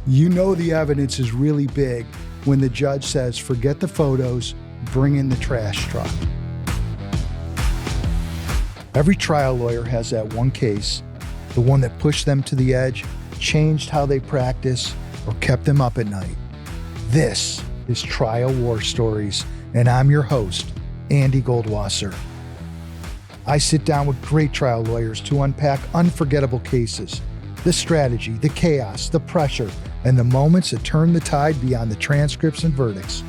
You know the evidence is really big when the judge says, forget the photos, bring in the trash truck. Every trial lawyer has that one case, the one that pushed them to the edge, changed how they practice, or kept them up at night. This is Trial War Stories, and I'm your host, Andy Goldwasser. I sit down with great trial lawyers to unpack unforgettable cases, the strategy, the chaos, the pressure, and the moments that turn the tide beyond the transcripts and verdicts.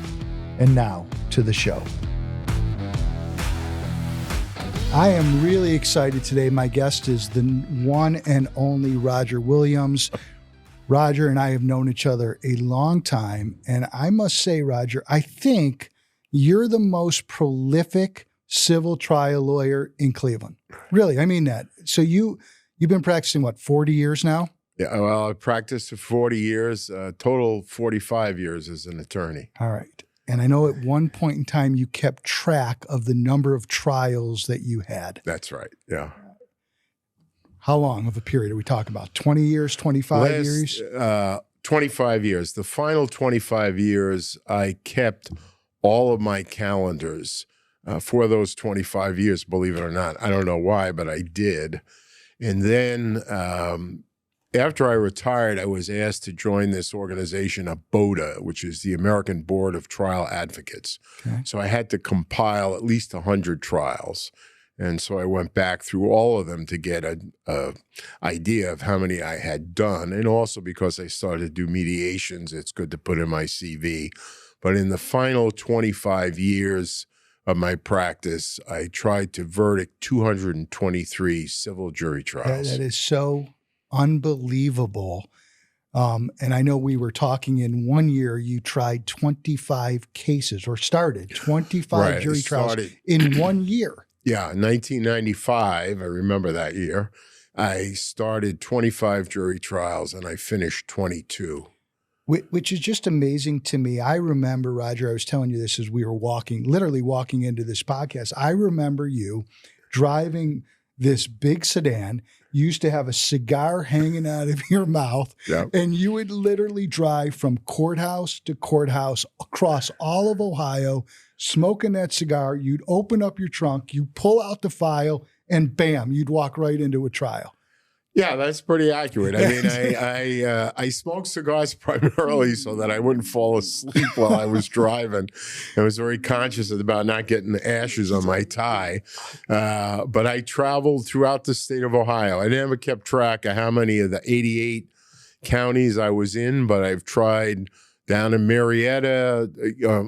And now to the show. I am really excited today. My guest is the one and only Roger Williams. Roger and I have known each other a long time. And I must say, Roger, I think you're the most prolific civil trial lawyer in Cleveland. Really, I mean that. So you've been practicing, what, 40 years now? Yeah, well, I practiced for 40 years, total 45 years as an attorney. All right. And I know at one point in time you kept track of the number of trials that you had. That's right, yeah. How long of a period are we talking about? 20 years, 25 years? 25 years. The final 25 years, I kept all of my calendars for those 25 years, believe it or not. I don't know why, but I did. And then after I retired, I was asked to join this organization, ABOTA, which is the American Board of Trial Advocates. Okay. So I had to compile at least 100 trials. And so I went back through all of them to get an idea of how many I had done. And also because I started to do mediations, it's good to put in my CV. But in the final 25 years of my practice, I tried to verdict 223 civil jury trials. That is so unbelievable. And I know we were talking in 1 year, you tried 25 cases or started 25 jury trials in 1 year. Yeah, 1995, I remember that year. I started 25 jury trials and I finished 22. Which is just amazing to me. I remember, Roger, I was telling you this as we were literally walking into this podcast. I remember you driving this big sedan. You used to have a cigar hanging out of your mouth, yep. And you would literally drive from courthouse to courthouse across all of Ohio, smoking that cigar. You'd open up your trunk, you pull out the file, and bam, you'd walk right into a trial. Yeah, that's pretty accurate. I mean, I smoked cigars primarily so that I wouldn't fall asleep while I was driving. I was very conscious about not getting the ashes on my tie. But I traveled throughout the state of Ohio. I never kept track of how many of the 88 counties I was in, but I've tried down in Marietta,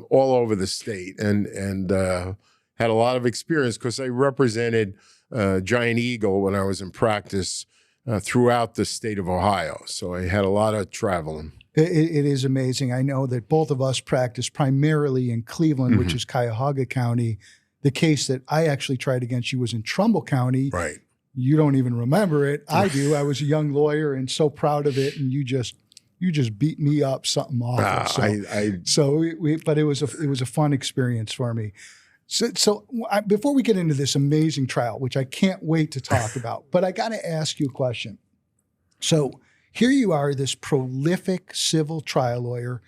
all over the state, and had a lot of experience because I represented Giant Eagle when I was in practice throughout the state of Ohio. So I had a lot of traveling. It is amazing. I know that both of us practice primarily in Cleveland, which is Cuyahoga County. The case that I actually tried against you was in Trumbull County. Right. You don't even remember it. I do. I was a young lawyer and so proud of it. And you just beat me up something awful. But it was a fun experience for me. So before we get into this amazing trial, which I can't wait to talk about, but I got to ask you a question. So here you are, this prolific civil trial lawyer.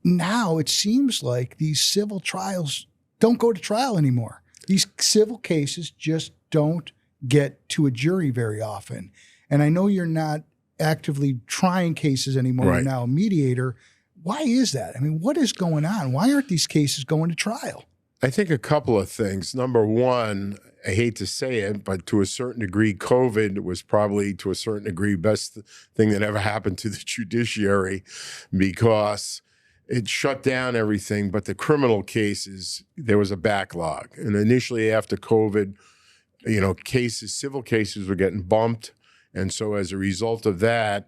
Now it seems like these civil trials don't go to trial anymore. These civil cases just don't get to a jury very often. And I know you're not actively trying cases anymore. Right. You're now a mediator. Why is that? I mean, what is going on? Why aren't these cases going to trial? I think a couple of things. Number one, I hate to say it, but to a certain degree, COVID was probably to a certain degree best thing that ever happened to the judiciary because it shut down everything. But the criminal cases, there was a backlog. And initially after COVID, civil cases were getting bumped. And so as a result of that,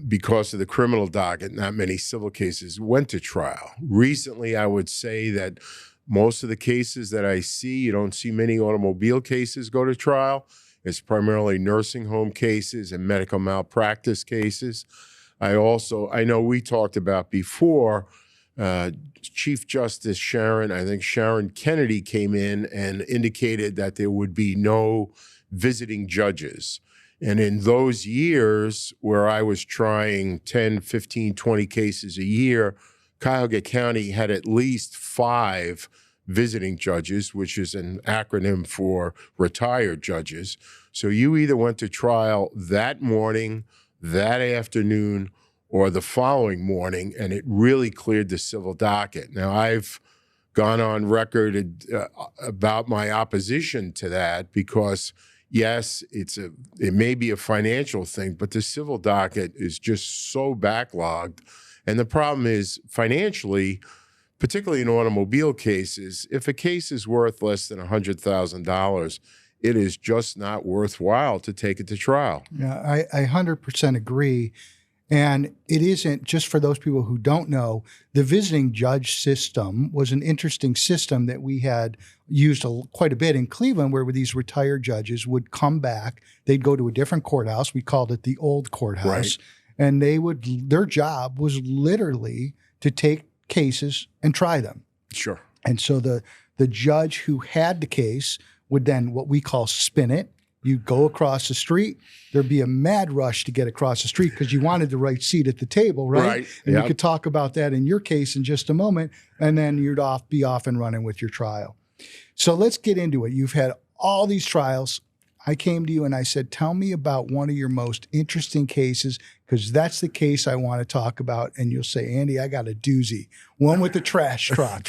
because of the criminal docket, not many civil cases went to trial. Recently, I would say that most of the cases that I see, you don't see many automobile cases go to trial. It's primarily nursing home cases and medical malpractice cases. I know we talked about before, Chief Justice Sharon Kennedy came in and indicated that there would be no visiting judges. And in those years where I was trying 10, 15, 20 cases a year, Cuyahoga County had at least 5 visiting judges, which is an acronym for retired judges. So you either went to trial that morning, that afternoon, or the following morning, and it really cleared the civil docket. Now, I've gone on record about my opposition to that because, yes, it may be a financial thing, but the civil docket is just so backlogged. And the problem is, financially, particularly in automobile cases, if a case is worth less than $100,000, it is just not worthwhile to take it to trial. Yeah, I 100% agree. And it isn't, just for those people who don't know, the visiting judge system was an interesting system that we had used quite a bit in Cleveland, where these retired judges would come back. They'd go to a different courthouse. We called it the old courthouse. Right. And their job was literally to take cases and try them. Sure. And so the judge who had the case would then, what we call, spin it. You'd go across the street. There'd be a mad rush to get across the street because you wanted the right seat at the table, right? And you could talk about that in your case in just a moment, and then you'd be off and running with your trial. So let's get into it. You've had all these trials. I came to you and I said, tell me about one of your most interesting cases, because that's the case I want to talk about. And you'll say, Andy, I got a doozy. One with the trash truck.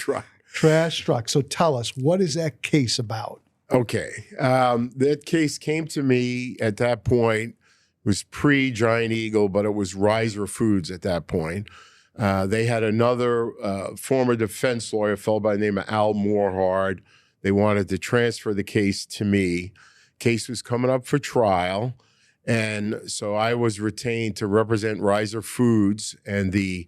Trash truck. So tell us, what is that case about? Okay. That case came to me at that point. It was pre-Giant Eagle, but it was Riser Foods at that point. They had another former defense lawyer, a fellow by the name of Al Morehard. They wanted to transfer the case to me. Case was coming up for trial. And so I was retained to represent Riser Foods, and the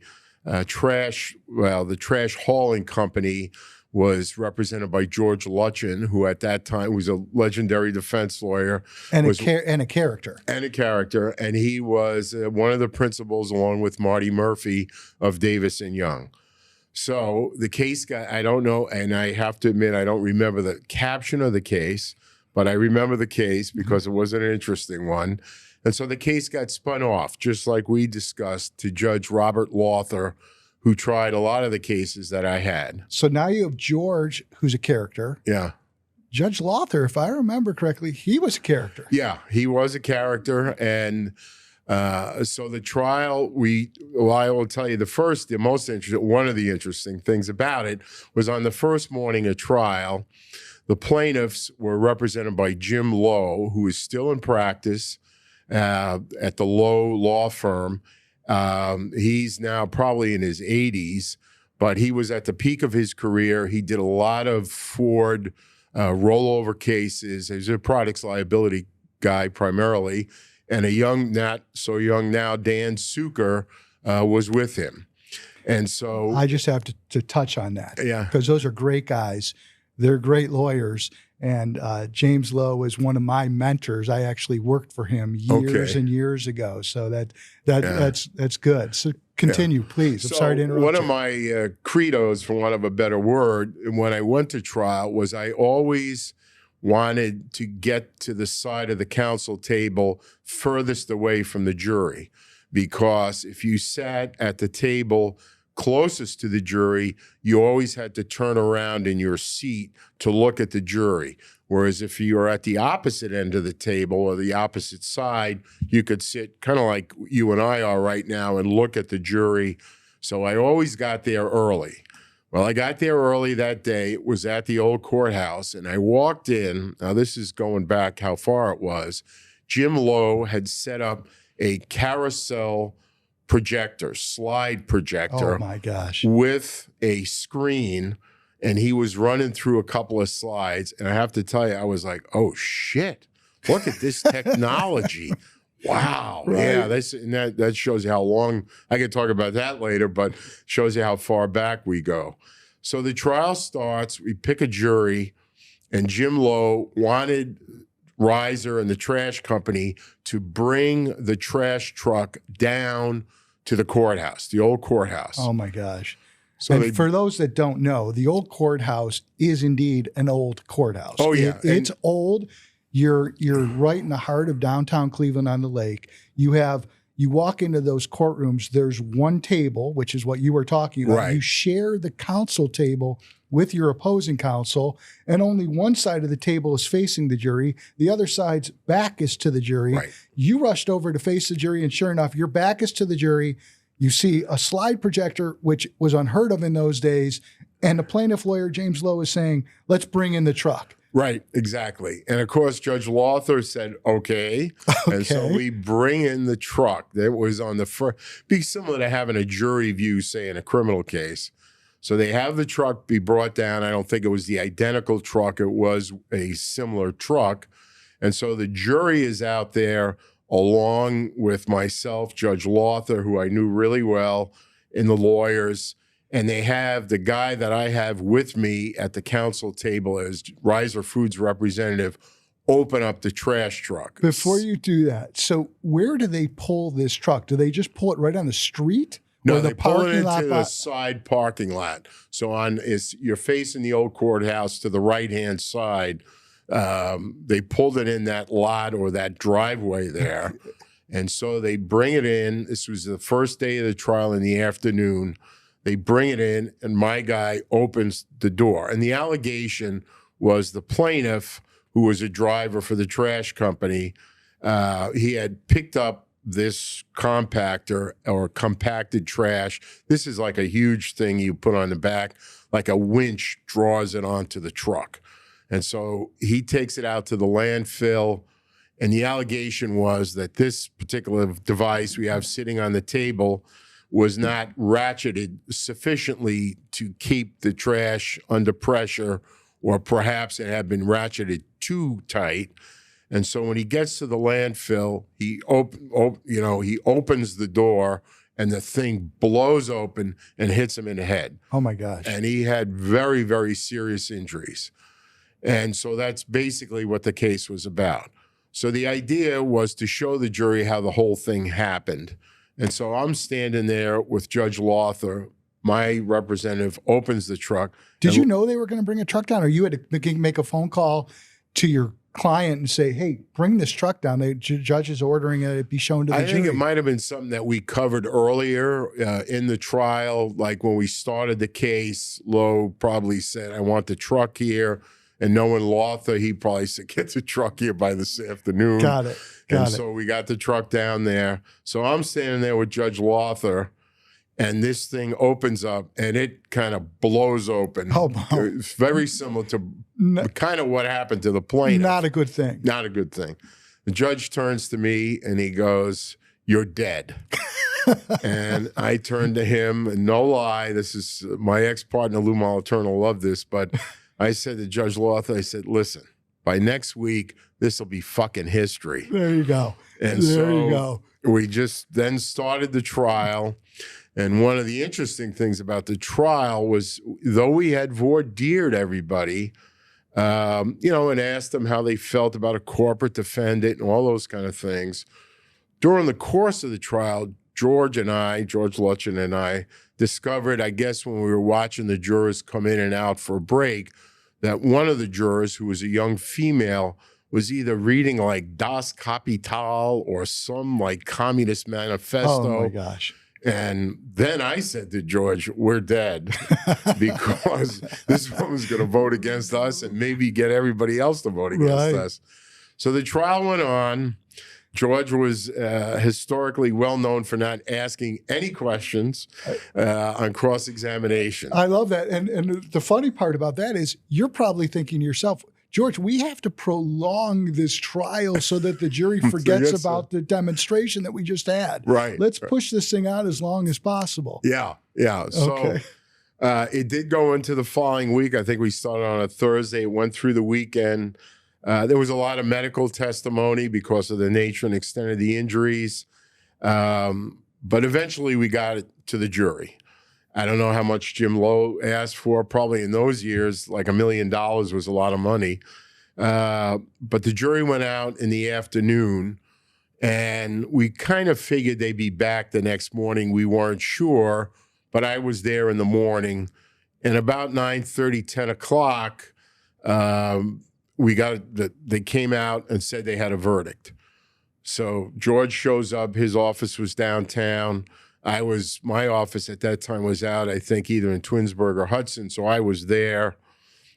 trash hauling company was represented by George Lutchen, who at that time was a legendary defense lawyer. And a character. And a character. And he was one of the principals, along with Marty Murphy, of Davis and Young. So the case I don't know, and I have to admit, I don't remember the caption of the case, but I remember the case because it was an interesting one. And so the case got spun off, just like we discussed, to Judge Robert Lawther, who tried a lot of the cases that I had. So now you have George, who's a character. Yeah. Judge Lawther, if I remember correctly, he was a character. Yeah, he was a character. And so the trial, I will tell you one of the interesting things about it was on the first morning of trial, the plaintiffs were represented by Jim Lowe, who is still in practice at the Lowe Law Firm. He's now probably in his 80s, but he was at the peak of his career. He did a lot of Ford rollover cases. He's a products liability guy primarily, and a young, not so young now, Dan Suker was with him. And so I just have to touch on that. Yeah. Because those are great guys. They're great lawyers. And James Lowe is one of my mentors. I actually worked for him years and years ago. So that's good. So continue, please. I'm sorry to interrupt. One of my credos, for want of a better word, when I went to trial was I always wanted to get to the side of the counsel table furthest away from the jury, because if you sat at the table closest to the jury, you always had to turn around in your seat to look at the jury. Whereas if you were at the opposite end of the table or the opposite side, you could sit kind of like you and I are right now and look at the jury. So I always got there early. Well, I got there early that day. It was at the old courthouse, and I walked in. Now, this is going back how far it was. Jim Lowe had set up a carousel projector, slide projector. Oh my gosh. With a screen, and he was running through a couple of slides. And I have to tell you, I was like, oh shit, look at this technology. Wow. Right. Yeah, that shows you how long, I can talk about that later, but shows you how far back we go. So the trial starts, we pick a jury, and Jim Lowe wanted Riser and the trash company to bring the trash truck down to the courthouse, the old courthouse. Oh my gosh. So for those that don't know, the old courthouse is indeed an old courthouse. Oh yeah. It's old. You're right in the heart of downtown Cleveland on the lake. You walk into those courtrooms, there's one table, which is what you were talking about. Right. You share the counsel table with your opposing counsel, and only one side of the table is facing the jury. The other side's back is to the jury. Right. You rushed over to face the jury, and sure enough, your back is to the jury. You see a slide projector, which was unheard of in those days, and the plaintiff lawyer, James Lowe, is saying, let's bring in the truck. Right, exactly. And of course, Judge Lawther said, okay. And so we bring in the truck that was on the front, be similar to having a jury view, say, in a criminal case. So they have the truck be brought down. I don't think it was the identical truck. It was a similar truck. And so the jury is out there along with myself, Judge Lawther, who I knew really well, and the lawyers. And they have the guy that I have with me at the counsel table as Riser Foods representative open up the trash truck. Before you do that, so where do they pull this truck? Do they just pull it right on the street? No, they pull it into the side parking lot. So you're facing the old courthouse to the right-hand side. They pulled it in that lot or that driveway there. And so they bring it in. This was the first day of the trial in the afternoon. They bring it in, and my guy opens the door. And the allegation was the plaintiff, who was a driver for the trash company, he had picked up this compactor or compacted trash. This is like a huge thing you put on the back, like a winch draws it onto the truck. And so he takes it out to the landfill. And the allegation was that this particular device we have sitting on the table was not ratcheted sufficiently to keep the trash under pressure, or perhaps it had been ratcheted too tight. And so when he gets to the landfill, he opens the door, and the thing blows open and hits him in the head. Oh my gosh. And he had very, very serious injuries. And so that's basically what the case was about. So the idea was to show the jury how the whole thing happened. And so I'm standing there with Judge Lawther. My representative opens the truck. Did you know they were going to bring a truck down, or you had to make a phone call to your client and say, hey, bring this truck down? The judge is ordering it be shown to the jury. I think it might have been something that we covered earlier in the trial. Like when we started the case, Lowe probably said, I want the truck here. And knowing Lawther, he probably said, get the truck here by this afternoon. Got it. So we got the truck down there. So I'm standing there with Judge Lawther, and this thing opens up, and it kind of blows open. Oh, wow. It's very similar to kind of what happened to the plaintiff. Not a good thing. Not a good thing. The judge turns to me, and he goes, you're dead. And I turned to him, and no lie, this is my ex-partner, Lou Moliterno, will love this, but I said to Judge Lawther, I said, listen, by next week, this will be fucking history. There you go. And you go. We just then started the trial. And one of the interesting things about the trial was, though we had voir dired everybody, and asked them how they felt about a corporate defendant and all those kind of things, during the course of the trial, George Lutchen and I discovered, I guess when we were watching the jurors come in and out for a break, that one of the jurors, who was a young female, was either reading like Das Kapital or some like communist manifesto. Oh my gosh. And then I said to George, we're dead, because this woman's going to vote against us and maybe get everybody else to vote against us. So the trial went on. George was historically well known for not asking any questions on cross-examination. I love that. And the funny part about that is you're probably thinking to yourself, George, we have to prolong this trial so that the jury forgets about the demonstration that we just had. Right. Let's push this thing out as long as possible. Yeah. So it did go into the following week. I think we started on a Thursday. It went through the weekend. There was a lot of medical testimony because of the nature and extent of the injuries. But eventually we got it to the jury. I don't know how much Jim Lowe asked for. Probably in those years, like $1 million was a lot of money. But the jury went out in the afternoon, and we kind of figured they'd be back the next morning. We weren't sure, but I was there in the morning. And about 9:30, 10 o'clock, they came out and said they had a verdict. So George shows up. His office was downtown. My office at that time was out, I think, either in Twinsburg or Hudson. So I was there.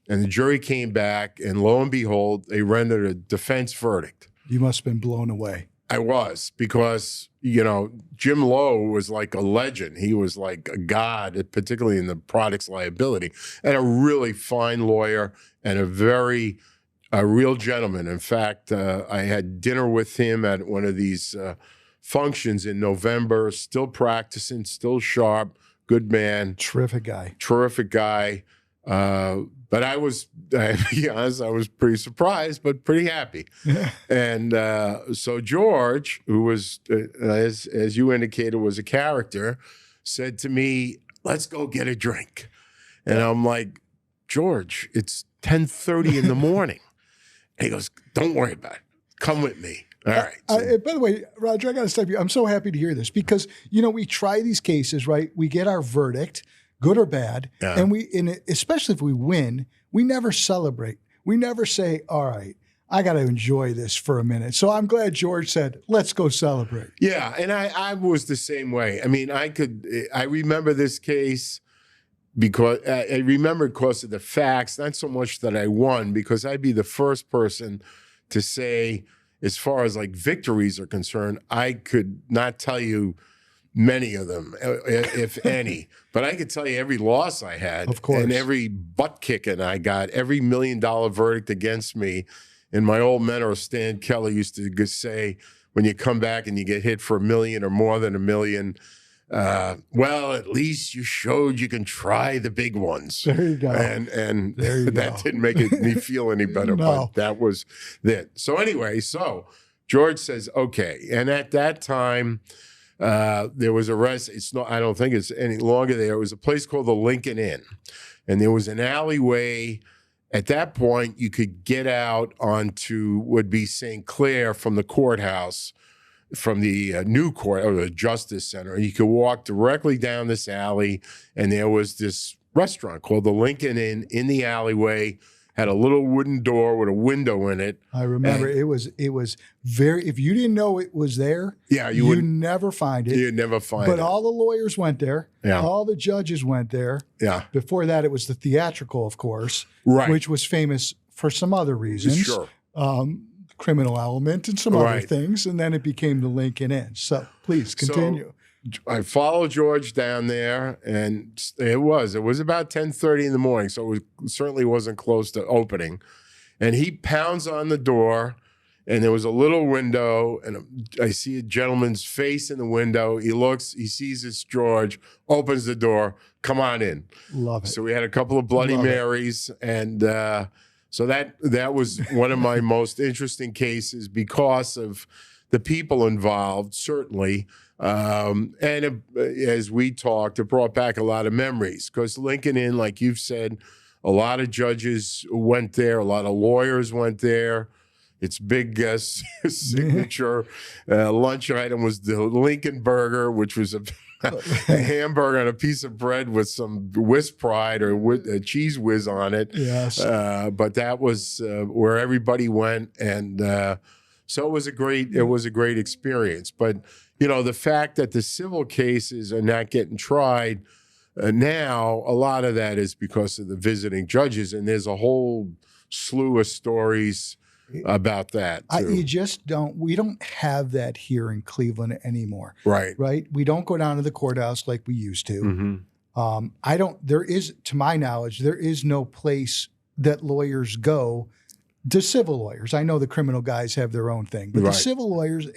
And the jury came back, and lo and behold, they rendered a defense verdict. You must have been blown away. I was, because, you know, Jim Lowe was like a legend. He was like a god, particularly in the products liability, and a really fine lawyer and a real gentleman. In fact, I had dinner with him at one of these functions in November, still practicing, still sharp, good man. Terrific guy. Terrific guy. But I be honest, I was pretty surprised, but pretty happy. Yeah. And so George, who was, as you indicated, was a character, said to me, "Let's go get a drink." And I'm like, "George, it's 10:30 in the morning." And he goes, "Don't worry about it. Come with me." All right. So, by the way, Roger, I got to stop you. I'm so happy to hear this because, you know, we try these cases, right? We get our verdict, good or bad, and especially if we win, we never celebrate. We never say, "All right, I got to enjoy this for a minute." So I'm glad George said, "Let's go celebrate." Yeah, and I was the same way. I mean, I remember this case because I remember because of the facts, not so much that I won, because I'd be the first person to say, as far as like victories are concerned, I could not tell you many of them, if any. But I could tell you every loss I had, of course, and every butt kicking I got, every $1 million verdict against me. And my old mentor, Stan Kelly, used to say, when you come back and you get hit for $1 million or more than $1 million, well, at least you showed you can try the big ones. There you go. And that didn't make me feel any better, No. but that was it. So anyway, so George says, okay. And at that time, there was a I don't think it's any longer there. It was a place called the Lincoln Inn. And there was an alleyway. At that point, you could get out onto would be St. Clair from the courthouse, from the new court or the Justice Center. And you could walk directly down this alley, and there was this restaurant called the Lincoln Inn in the alleyway. Had a little wooden door with a window in it. I remember it was very, if you didn't know it was there, you'd never find it. You'd never find it. But all the lawyers went there. Yeah. All the judges went there. Yeah. Before that, it was the theatrical, of course, right, which was famous for some other reasons. Sure. Criminal element and some other things. And then it became the Lincoln Inn. So please continue. So I followed George down there, and it was about 10:30 in the morning, so it certainly wasn't close to opening. And he pounds on the door, and there was a little window, and I see a gentleman's face in the window. He looks, he sees it's George, opens the door, "Come on in." Love it. So we had a couple of Bloody Marys, and so that was one of my most interesting cases because of the people involved, certainly. And as we talked, it brought back a lot of memories because Lincoln Inn, like you've said, a lot of judges went there, a lot of lawyers went there. Its big signature lunch item was the Lincoln Burger, which was a hamburger and a piece of bread with some whiz pride or cheese whiz on it. Yes. But that was where everybody went, and so it was a great experience. But you know, the fact that the civil cases are not getting tried now, a lot of that is because of the visiting judges, and there's a whole slew of stories about that too. We don't have that here in Cleveland anymore. Right. We don't go down to the courthouse like we used to. Mm-hmm. To my knowledge, there is no place that lawyers go, the civil lawyers. I know the criminal guys have their own thing, but the civil lawyers,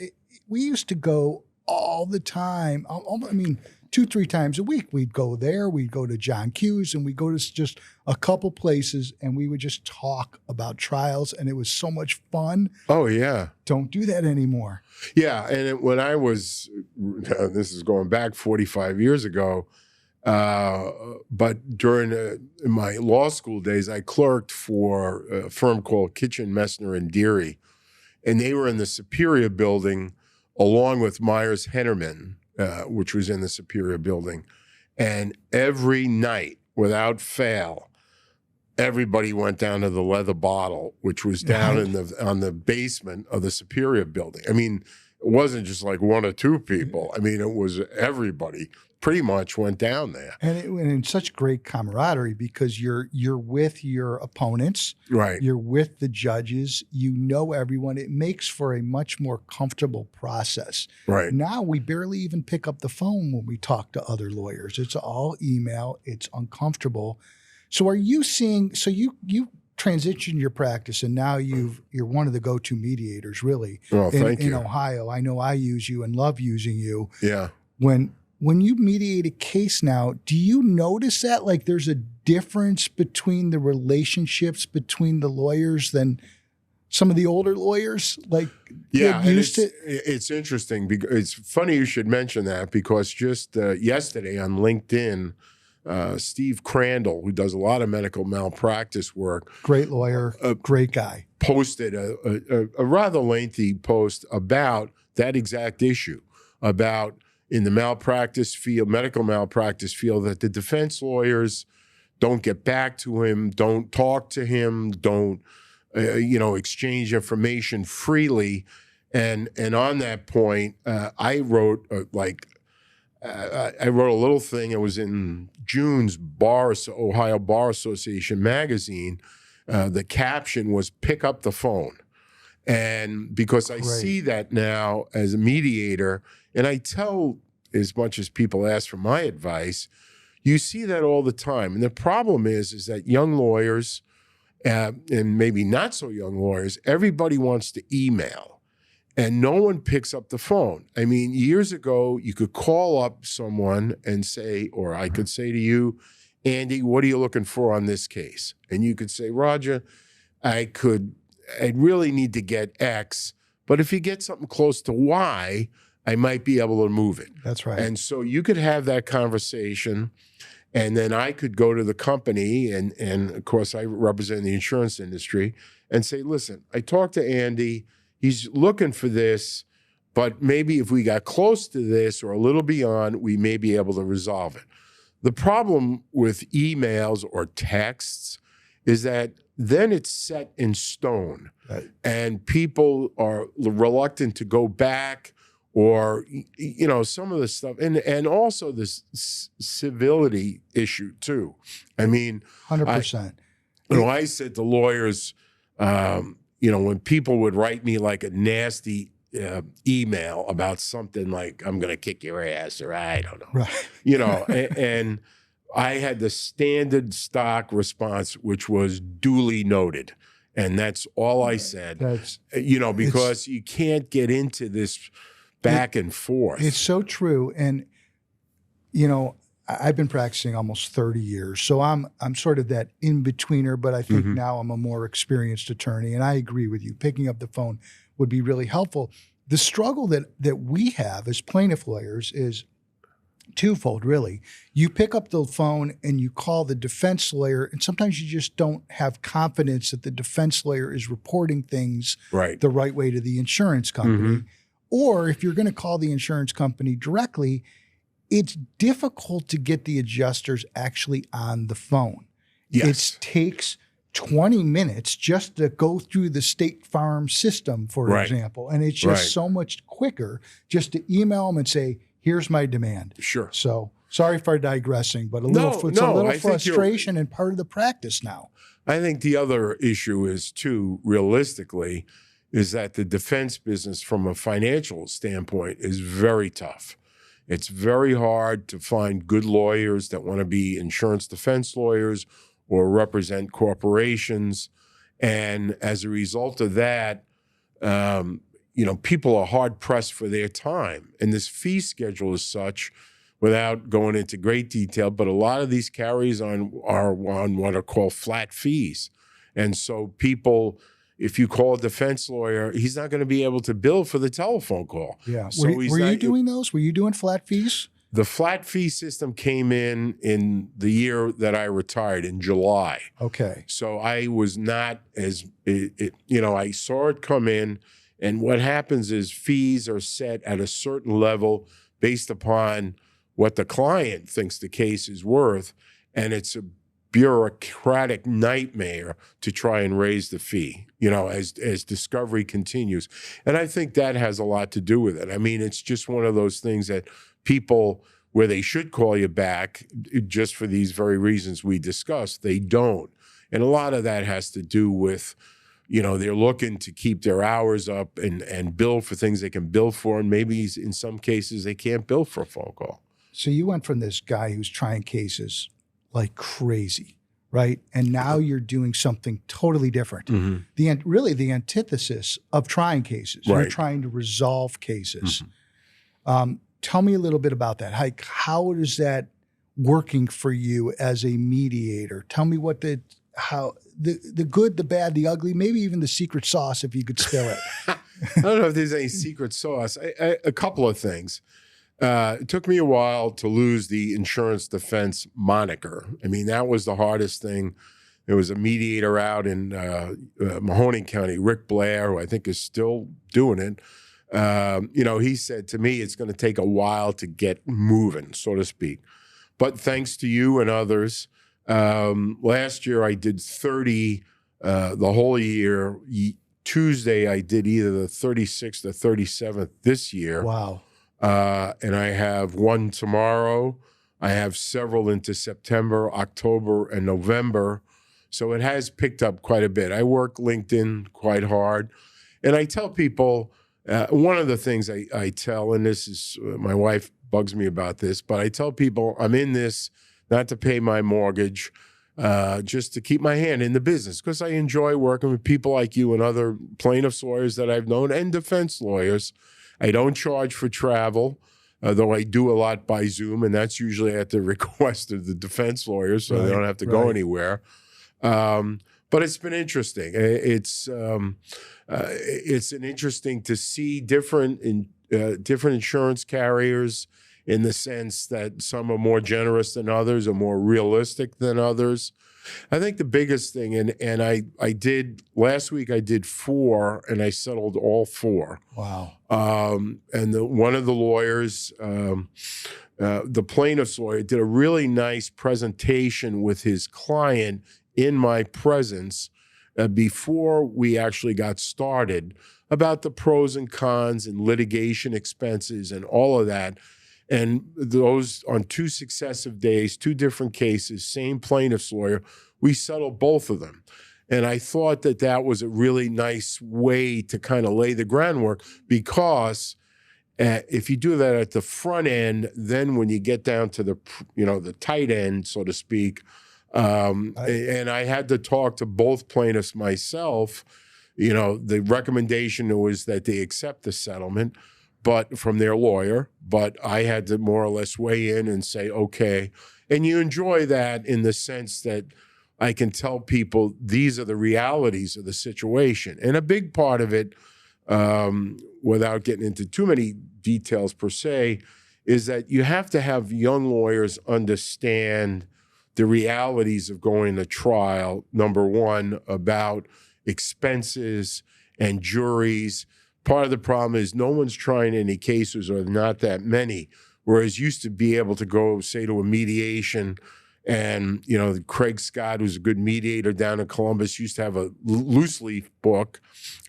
we used to go all the time. I mean, 2-3 times a week. We'd go there. We'd go to John Q's, and we'd go to just a couple places, and we would just talk about trials, and it was so much fun. Oh, yeah. Don't do that anymore. Yeah, and when I was, this is going back 45 years ago, but during my law school days, I clerked for a firm called Kitchen, Messner, and Deary, and they were in the Superior Building along with Myers Hennerman, which was in the Superior Building. And every night, without fail, everybody went down to the Leather Bottle, which was down in on the basement of the Superior building. I mean, it wasn't just like one or two people. I mean, it was everybody pretty much went down there. And such great camaraderie because you're with your opponents. Right. You're with the judges. You know everyone. It makes for a much more comfortable process. Right. Now we barely even pick up the phone when we talk to other lawyers. It's all email. It's uncomfortable. So are you seeing, so you transitioned your practice and now you're one of the go-to mediators really in Ohio. I know I use you and love using you. Yeah. When you mediate a case now, do you notice that like there's a difference between the relationships between the lawyers than some of the older lawyers like yeah, used to? It's interesting because it's funny you should mention that because just yesterday on LinkedIn, Steve Crandall, who does a lot of medical malpractice work, great lawyer, great guy, posted a rather lengthy post about that exact issue, about in the malpractice field, medical malpractice field, that the defense lawyers don't get back to him, don't talk to him, don't exchange information freely, and on that point, I wrote I wrote a little thing. It was in June's Ohio Bar Association magazine. The caption was "Pick up the phone," and because I see that now as a mediator, and I tell as much as people ask for my advice, you see that all the time. And the problem is that young lawyers, and maybe not so young lawyers, everybody wants to email. And no one picks up the phone. I mean, years ago, you could call up someone and say, or I could say to you, Andy, what are you looking for on this case? And you could say, Roger, I really need to get X, but if you get something close to Y, I might be able to move it. That's right. And so you could have that conversation, and then I could go to the company, and of course I represent the insurance industry, and say, listen, I talked to Andy. He's looking for this, but maybe if we got close to this or a little beyond, we may be able to resolve it. The problem with emails or texts is that then it's set in stone, and people are reluctant to go back, or some of the stuff, and also this civility issue too. I mean, 100%. I said to lawyers, when people would write me like a nasty email about something like, I'm going to kick your ass, or I don't know, and I had the standard stock response, which was duly noted. And that's all I said, because you can't get into this back and forth. It's so true. And, I've been practicing almost 30 years. So I'm sort of that in-betweener, but I think now I'm a more experienced attorney. And I agree with you. Picking up the phone would be really helpful. The struggle that we have as plaintiff lawyers is twofold, really. You pick up the phone and you call the defense lawyer, and sometimes you just don't have confidence that the defense lawyer is reporting things the right way to the insurance company. Or if you're going to call the insurance company directly, it's difficult to get the adjusters actually on the phone. Yes. It takes 20 minutes just to go through the State Farm system, for example. And it's just so much quicker just to email them and say, here's my demand. Sure. So sorry for digressing, but a little frustration and part of the practice now. I think the other issue is too, realistically, is that the defense business from a financial standpoint is very tough. It's very hard to find good lawyers that want to be insurance defense lawyers or represent corporations. And as a result of that, people are hard pressed for their time. And this fee schedule is such, without going into great detail, but a lot of these carries are on what are called flat fees. And so people, if you call a defense lawyer, he's not going to be able to bill for the telephone call. Yeah. So were you doing those? Were you doing flat fees? The flat fee system came in the year that I retired, in July. Okay. So I was not I saw it come in, and what happens is fees are set at a certain level based upon what the client thinks the case is worth, and it's bureaucratic nightmare to try and raise the fee, as discovery continues. And I think that has a lot to do with it. I mean, it's just one of those things that people, where they should call you back just for these very reasons we discussed, they don't. And a lot of that has to do with, they're looking to keep their hours up and bill for things they can bill for. And maybe in some cases they can't bill for a phone call. So you went from this guy who's trying cases like crazy, right? And now you're doing something totally different. Mm-hmm. Really the antithesis of trying cases. Right. You're trying to resolve cases. Mm-hmm. Tell me a little bit about that. How is that working for you as a mediator? Tell me what the good, the bad, the ugly, maybe even the secret sauce, if you could spill it. I don't know if there's any secret sauce. A couple of things. It took me a while to lose the insurance defense moniker. I mean, that was the hardest thing. There was a mediator out in Mahoning County, Rick Blair, who I think is still doing it. He said to me, it's going to take a while to get moving, so to speak. But thanks to you and others, last year I did 30 the whole year. Tuesday I did either the 36th or 37th this year. Wow. And I have one tomorrow. I have several into September, October, and November. So it has picked up quite a bit. I work LinkedIn quite hard. And I tell people, one of the things I tell, and this is, my wife bugs me about this, but I tell people I'm in this not to pay my mortgage, just to keep my hand in the business, because I enjoy working with people like you and other plaintiffs' lawyers that I've known and defense lawyers. I don't charge for travel, though I do a lot by Zoom, and that's usually at the request of the defense lawyers, so they don't have to go anywhere. But it's been interesting. It's an interesting to see different insurance carriers, in the sense that some are more generous than others, or more realistic than others. I think the biggest thing, and I did last week, I did 4, and I settled all 4. Wow. And one of the lawyers, the plaintiff's lawyer, did a really nice presentation with his client in my presence before we actually got started, about the pros and cons and litigation expenses and all of that. And those, on 2 successive days, 2 different cases, same plaintiff's lawyer, we settled both of them. And I thought that was a really nice way to kind of lay the groundwork, because if you do that at the front end, then when you get down to the tight end, so to speak, and I had to talk to both plaintiffs myself, the recommendation was that they accept the settlement, but from their lawyer, but I had to more or less weigh in and say, okay. And you enjoy that in the sense that I can tell people these are the realities of the situation. And a big part of it, without getting into too many details per se, is that you have to have young lawyers understand the realities of going to trial, number one, about expenses and juries. Part of the problem is no one's trying any cases, or not that many, whereas used to be able to go, say, to a mediation, and, Craig Scott, who's a good mediator down in Columbus, used to have a loose leaf book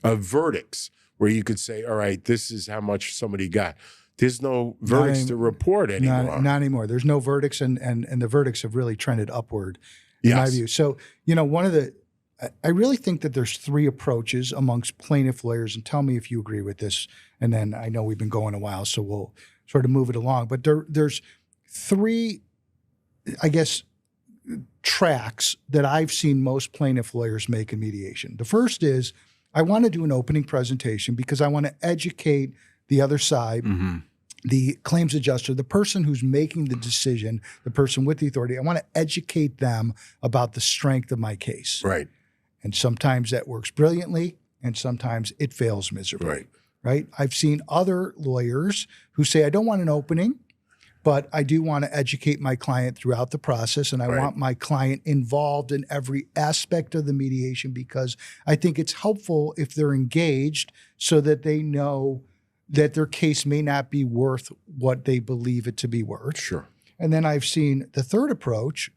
of verdicts where you could say, all right, this is how much somebody got. There's no verdicts to report anymore. Not anymore. There's no verdicts, and the verdicts have really trended upward, in my view. So, I really think that there's 3 approaches amongst plaintiff lawyers, and tell me if you agree with this. And then I know we've been going a while, so we'll sort of move it along. But there's 3, I guess, tracks that I've seen most plaintiff lawyers make in mediation. The first is, I want to do an opening presentation because I want to educate the other side, the claims adjuster, the person who's making the decision, the person with the authority. I want to educate them about the strength of my case. Right. And sometimes that works brilliantly, and sometimes it fails miserably. Right? I've seen other lawyers who say, I don't want an opening, but I do want to educate my client throughout the process, and I want my client involved in every aspect of the mediation, because I think it's helpful if they're engaged so that they know that their case may not be worth what they believe it to be worth. Sure. And then I've seen the third approach,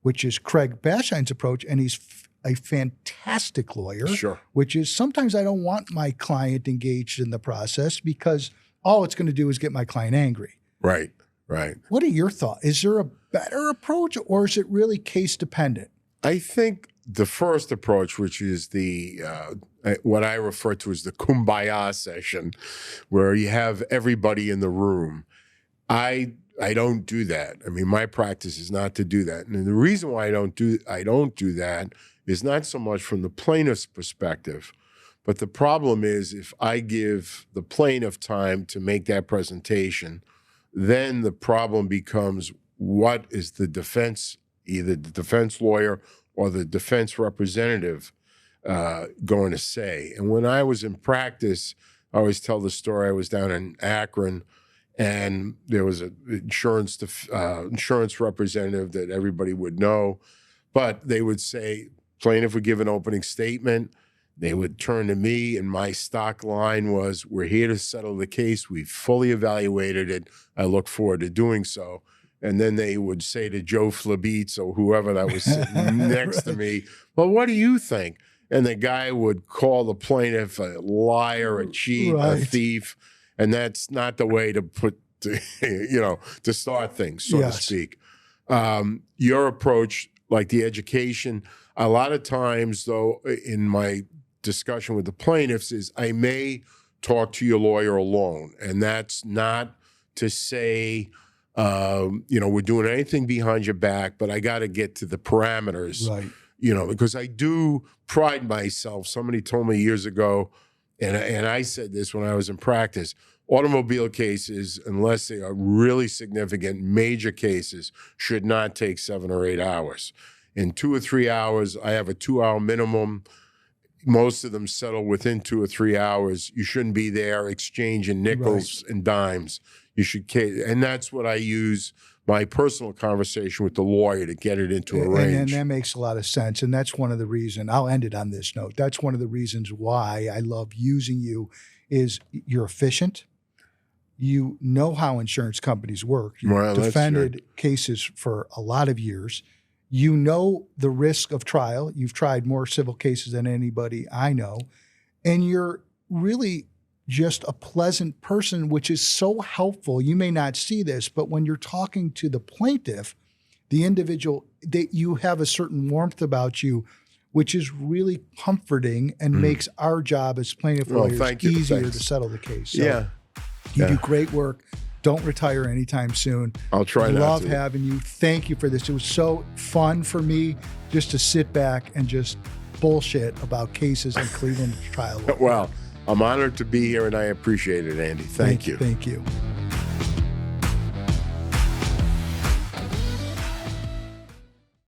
which is Craig Bashine's approach, and he's a fantastic lawyer. Sure. Which is sometimes I don't want my client engaged in the process because all it's going to do is get my client angry. Right, right. What are your thoughts? Is there a better approach, or is it really case dependent? I think the first approach, which is the what I refer to as the kumbaya session, where you have everybody in the room. I don't do that. I mean, my practice is not to do that. And the reason why I don't do that is not so much from the plaintiff's perspective, but the problem is if I give the plaintiff time to make that presentation, then the problem becomes what is the defense, either the defense lawyer or the defense representative going to say. And when I was in practice, I always tell the story. I was down in Akron, and there was an insurance representative that everybody would know, but they would say, plaintiff would give an opening statement. They would turn to me, and my stock line was, we're here to settle the case. We've fully evaluated it. I look forward to doing so. And then they would say to Joe Flabitz or whoever that was sitting next to me, well, what do you think? And the guy would call the plaintiff a liar, a cheat, a thief. And that's not the way to to start things, so to speak. Your approach, like the education, a lot of times, though, in my discussion with the plaintiffs is I may talk to your lawyer alone. And that's not to say, we're doing anything behind your back, but I got to get to the parameters, right? Because I do pride myself. Somebody told me years ago, and I said this when I was in practice, automobile cases, unless they are really significant, major cases, should not take 7 or 8 hours. In 2 or 3 hours, I have a 2-hour minimum. Most of them settle within 2 or 3 hours. You shouldn't be there exchanging nickels and dimes. You should, and that's what I use my personal conversation with the lawyer to get it into a range. And that makes a lot of sense. And that's one of the reasons, I'll end it on this note. That's one of the reasons why I love using you is you're efficient. You know how insurance companies work. You've defended cases for a lot of years. You know the risk of trial. You've tried more civil cases than anybody I know. And you're really just a pleasant person, which is so helpful. You may not see this, but when you're talking to the plaintiff, the individual, that you have a certain warmth about you, which is really comforting and makes our job as plaintiff lawyers easier to settle the case. So you do great work. Don't retire anytime soon. I'll try not to. Love having you. Thank you for this. It was so fun for me just to sit back and just bullshit about cases in Cleveland trial. Well, I'm honored to be here, and I appreciate it, Andy. Thank you. Thank you.